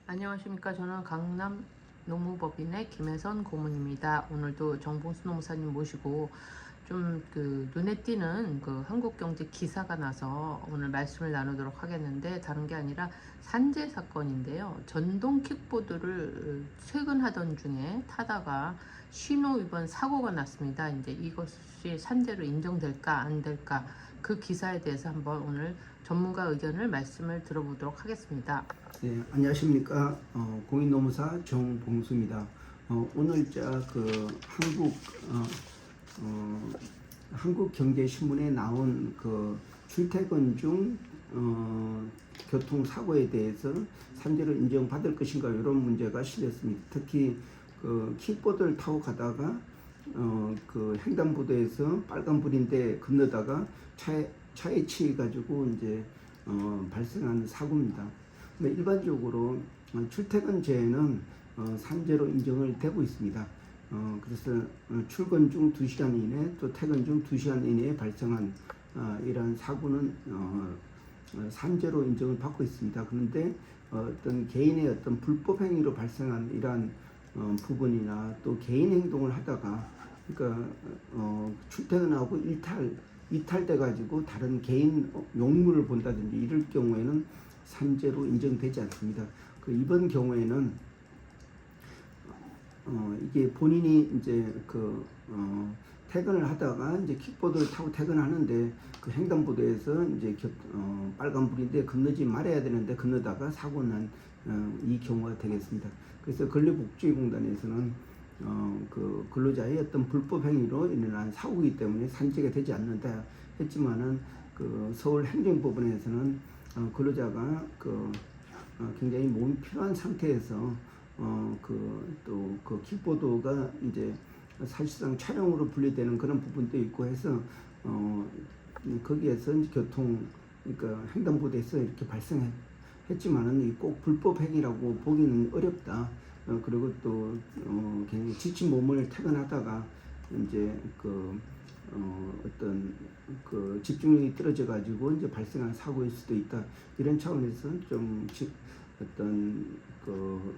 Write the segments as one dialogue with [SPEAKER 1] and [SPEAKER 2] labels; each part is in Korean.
[SPEAKER 1] 안녕하십니까. 저는 강남 노무법인의 김혜선 고문입니다. 오늘도 정봉수 노무사님 모시고 좀 눈에 띄는 한국경제 기사가 나서 오늘 말씀을 나누도록 하겠는데, 다른 게 아니라 산재 사건인데요. 전동 킥보드를 퇴근하던 중에 타다가 신호 위반 사고가 났습니다. 이제 이것이 산재로 인정될까 안 될까, 그 기사에 대해서 한번 오늘 전문가 의견을 말씀을 들어보도록 하겠습니다.
[SPEAKER 2] 네, 안녕하십니까. 공인노무사 정봉수입니다. 오늘자 한국경제신문에 나온 출퇴근 중 교통사고에 대해서 산재로 인정받을 것인가, 이런 문제가 실렸습니다. 특히 킥보드를 타고 가다가 횡단보도에서 빨간불인데 건너다가 차에 치여 가지고 이제 발생한 사고입니다. 일반적으로 출퇴근제는 산재로 인정을 되고 있습니다. 그래서 출근 중 2시간 이내, 또 퇴근 중 2시간 이내에 발생한 이러한 사고는 산재로 인정을 받고 있습니다. 그런데 어떤 개인의 어떤 불법 행위로 발생한 이러한 부분이나 또 개인 행동을 하다가 출퇴근하고 이탈돼 가지고 다른 개인 용무를 본다든지 이럴 경우에는 산재로 인정되지 않습니다. 이번 경우에는 이게 본인이 이제 퇴근을 하다가 이제 킥보드를 타고 퇴근하는데 횡단보도에서 이제 빨간불인데 건너지 말아야 되는데 건너다가 사고 난 이 경우가 되겠습니다. 그래서 근로복지공단에서는 근로자의 어떤 불법 행위로 일어난 사고이기 때문에 산재가 되지 않는다 했지만은 서울행정법원에서는 근로자가 굉장히 몸이 필요한 상태에서 킥보드가 이제 사실상 촬영으로 분류되는 그런 부분도 있고 해서 거기에서 이제 횡단보도에서 이렇게 발생했지만은 꼭 불법 행위라고 보기는 어렵다. 그리고 또 굉장히 지친 몸을 퇴근하다가 이제 어떤 집중력이 떨어져 가지고 이제 발생한 사고일 수도 있다. 이런 차원에서 좀 어떤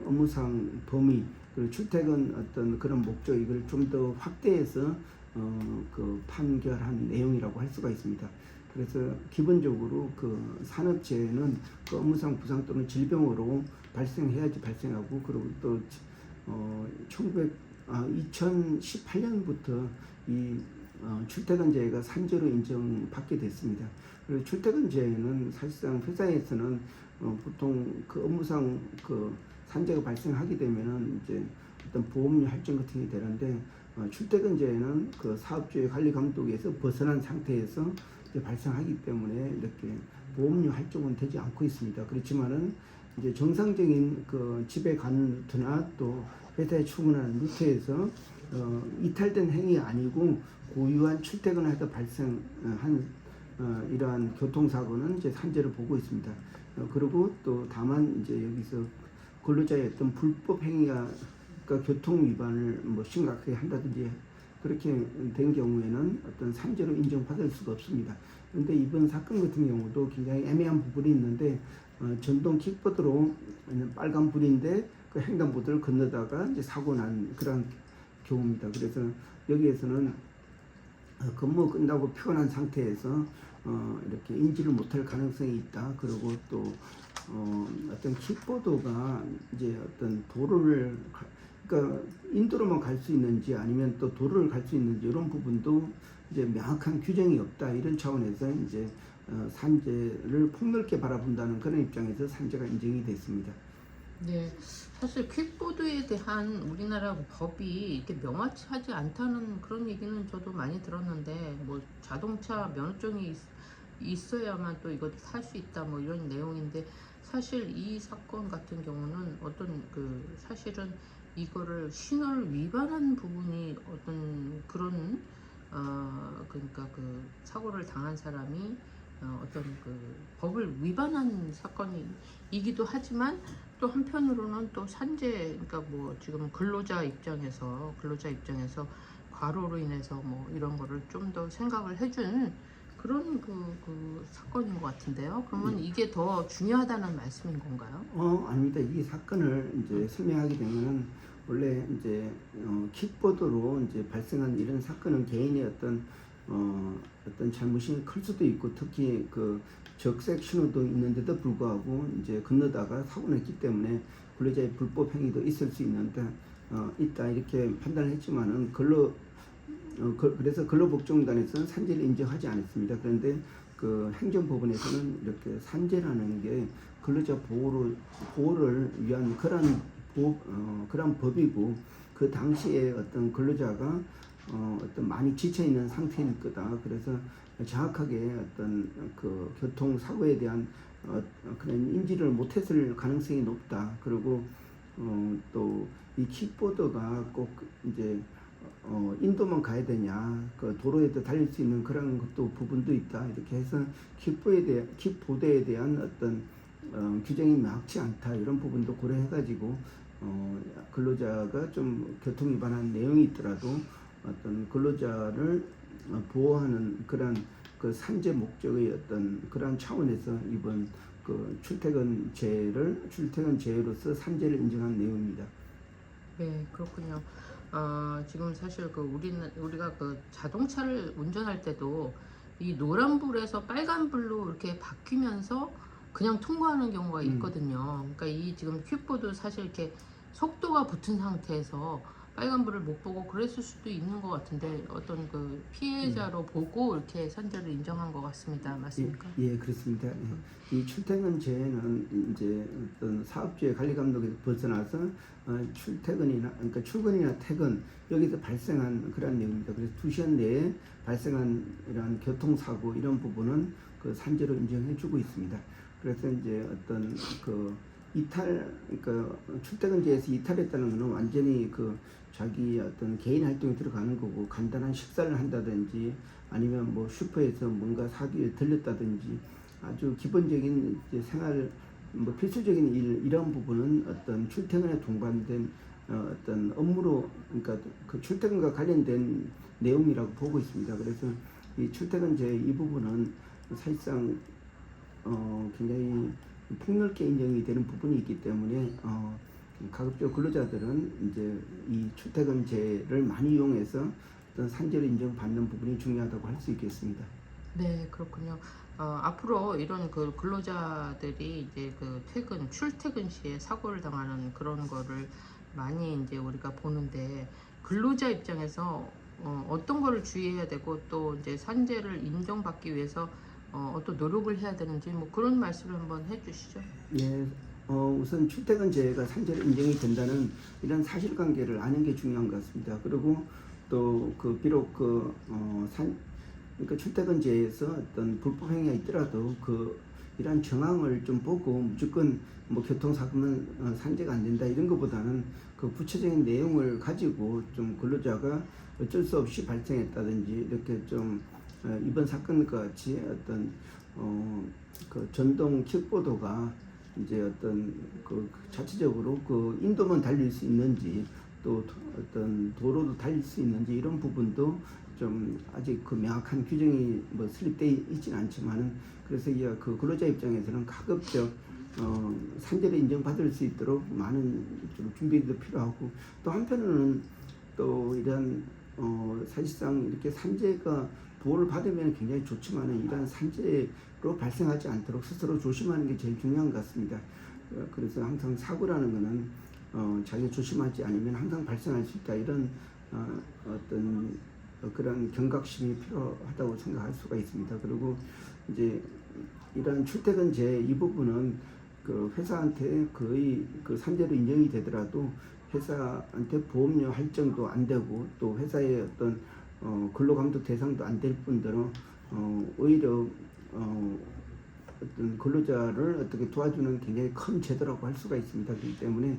[SPEAKER 2] 업무상 범위, 그리고 출퇴근 어떤 그런 목적, 이걸 좀 더 확대해서 판결한 내용이라고 할 수가 있습니다. 그래서 기본적으로 산업재해는 업무상 부상 또는 질병으로 발생해야지 발생하고, 그리고 또 2018년부터 이 출퇴근재해가 산재로 인정받게 됐습니다. 그리고 출퇴근재해는 사실상 회사에서는 보통 업무상 산재가 발생하게 되면은 이제 어떤 보험료 할증 같은 게 되는데, 출퇴근재해는 사업주의 관리 감독에서 벗어난 상태에서 이제 발생하기 때문에 이렇게 보험료 할증은 되지 않고 있습니다. 그렇지만은 이제 정상적인 집에 가는 루트나 또 회사에 출근하는 루트에서 이탈된 행위 아니고 고유한 출퇴근을 해서 발생한 이러한 교통사고는 이제 산재를 보고 있습니다. 그리고 또 다만 이제 여기서 근로자의 어떤 불법 행위가 교통 위반을 심각하게 한다든지 그렇게 된 경우에는 어떤 산재로 인정받을 수가 없습니다. 그런데 이번 사건 같은 경우도 굉장히 애매한 부분이 있는데, 전동 킥보드로 빨간불인데 횡단보도를 건너다가 이제 사고 난 그런 경우입니다. 그래서 여기에서는 근무 끝나고 피곤한 상태에서 이렇게 인지를 못할 가능성이 있다. 그리고 또 어떤 킥보드가 이제 어떤 도로를 인도로만 갈 수 있는지 아니면 또 도로를 갈 수 있는지 이런 부분도 이제 명확한 규정이 없다. 이런 차원에서 이제 산재를 폭넓게 바라본다는 그런 입장에서 산재가 인정이 됐습니다.
[SPEAKER 1] 네, 사실 퀵보드에 대한 우리나라 법이 이렇게 명확하지 않다는 그런 얘기는 저도 많이 들었는데, 자동차 면허증이 있어야만 또 이거 탈 수 있다 이런 내용인데, 사실 이 사건 같은 경우는 어떤 사실은 이거를 신호를 위반한 부분이 어떤 그런 사고를 당한 사람이 어떤 법을 위반한 사건이기도 하지만, 또 한편으로는 또 산재, 지금 근로자 입장에서 과로로 인해서 이런 거를 좀 더 생각을 해준 그런 그 사건인 것 같은데요. 그러면 이게 더 중요하다는 말씀인 건가요?
[SPEAKER 2] 아닙니다. 이 사건을 이제 설명하게 되면은 원래 이제 킥보드로 이제 발생한 이런 사건은 개인의 어떤 잘못이 클 수도 있고, 특히 그 적색 신호도 있는데도 불구하고 이제 건너다가 사고를 했기 때문에 근로자의 불법 행위도 있을 수 있는데 있다 이렇게 판단을 했지만은 그래서 근로복지공단에서는 산재를 인정하지 않았습니다. 그런데 그 행정법원에서는 이렇게 산재라는 게 근로자 보호를 위한 그런 법이고, 그 당시에 어떤 근로자가 어떤 많이 지쳐 있는 상태일 거다. 그래서 정확하게 어떤 그 교통 사고에 대한 그런 인지를 못했을 가능성이 높다. 그리고 또 이 킥보드가 꼭 이제 인도만 가야 되냐, 그 도로에도 달릴 수 있는 그런 것도 부분도 있다. 이렇게 해서 킥보드에 대한 어떤 규정이 명확치 않다. 이런 부분도 고려해가지고 근로자가 좀 교통 위반한 내용이 있더라도 어떤 근로자를 보호하는 그런 그 산재 목적의 어떤 그런 차원에서 이번 그 출퇴근제로서 산재를 인정한 내용입니다.
[SPEAKER 1] 네, 그렇군요. 지금 사실 우리가 그 자동차를 운전할 때도 이 노란불에서 빨간불로 이렇게 바뀌면서 그냥 통과하는 경우가 있거든요. 그러니까 이 지금 퀵보드 사실 이렇게 속도가 붙은 상태에서 빨간불을 못 보고 그랬을 수도 있는 것 같은데, 어떤 그 피해자로 보고 이렇게 산재를 인정한 것 같습니다. 맞습니까?
[SPEAKER 2] 예, 그렇습니다. 이 출퇴근제는 이제 어떤 사업주의 관리 감독에서 벗어나서 그러니까 출근이나 퇴근 여기서 발생한 그런 내용입니다. 그래서 2시간 내에 발생한 이런 교통사고 이런 부분은 그 산재로 인정해주고 있습니다. 그래서 이제 어떤 그 그러니까 출퇴근제에서 이탈했다는 것은 완전히 그 자기 어떤 개인 활동에 들어가는 거고, 간단한 식사를 한다든지 아니면 뭐 슈퍼에서 뭔가 사기 위해 들렸다든지 아주 기본적인 이제 생활 뭐 필수적인 일 이런 부분은 어떤 출퇴근에 동반된 어떤 업무로, 그러니까 그 출퇴근과 관련된 내용이라고 보고 있습니다. 그래서 이 출퇴근제 이 부분은 사실상 굉장히 폭넓게 인정이 되는 부분이 있기 때문에 가급적 근로자들은 이제 이 출퇴근제를 많이 이용해서 어떤 산재를 인정받는 부분이 중요하다고 할 수 있겠습니다.
[SPEAKER 1] 네, 그렇군요. 앞으로 이런 그 근로자들이 이제 그 출퇴근 시에 사고를 당하는 그런 거를 많이 이제 우리가 보는데, 근로자 입장에서 어떤 거를 주의해야 되고, 또 이제 산재를 인정받기 위해서 어떤 노력을 해야 되는지 뭐 그런 말씀을 한번 해주시죠.
[SPEAKER 2] 예, 우선 출퇴근제가 산재로 인정이 된다는 이런 사실관계를 아는 게 중요한 것 같습니다. 그리고 또 그 비록 그러니까 출퇴근제에서 어떤 불법 행위가 있더라도 그 이런 정황을 좀 보고 무조건 뭐 교통사고는 산재가 안 된다 이런 것보다는 그 구체적인 내용을 가지고 좀 근로자가 어쩔 수 없이 발생했다든지 이렇게 좀 이번 사건과 같이 어떤 그 전동 킥보드가 이제 어떤 그 자체적으로 그 인도만 달릴 수 있는지, 또 어떤 도로도 달릴 수 있는지 이런 부분도 좀 아직 그 명확한 규정이 뭐 설립되어 있지는 않지만은, 그래서 그 근로자 입장에서는 가급적 산재를 인정받을 수 있도록 많은 좀 준비도 필요하고, 또 한편으로는 또 이런 사실상 이렇게 산재가 보호를 받으면 굉장히 좋지만은 이런 산재로 발생하지 않도록 스스로 조심하는 게 제일 중요한 것 같습니다. 그래서 항상 사고라는 거는 자기가 조심하지 않으면 항상 발생할 수 있다, 이런 어떤 그런 경각심이 필요하다고 생각할 수가 있습니다. 그리고 이제 이런 출퇴근제 이 부분은 그 회사한테 거의 그 산재로 인정이 되더라도 회사한테 보험료 할증도 안 되고, 또 회사의 어떤 근로감독 대상도 안 될 뿐더러 오히려 어떤 근로자를 어떻게 도와주는 굉장히 큰 제도라고 할 수가 있습니다. 그렇기 때문에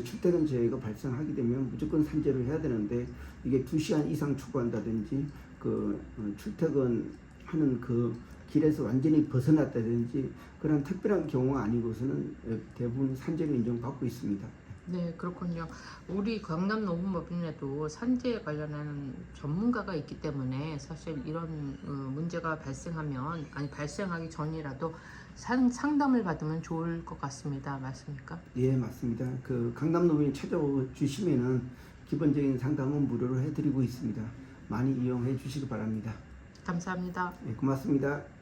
[SPEAKER 2] 출퇴근제가 발생하게 되면 무조건 산재를 해야 되는데, 이게 2시간 이상 초과한다든지 그 출퇴근하는 그 길에서 완전히 벗어났다든지 그런 특별한 경우가 아니고서는 대부분 산재로 인정받고 있습니다.
[SPEAKER 1] 네, 그렇군요. 우리 강남 노무법인에도 산재 관련한 전문가가 있기 때문에 사실 이런 문제가 발생하면, 아니 발생하기 전이라도 상담을 받으면 좋을 것 같습니다. 맞습니까?
[SPEAKER 2] 예, 맞습니다. 그 강남노무인 찾아주시면은 기본적인 상담은 무료로 해드리고 있습니다. 많이 이용해 주시기 바랍니다.
[SPEAKER 1] 감사합니다.
[SPEAKER 2] 예, 고맙습니다.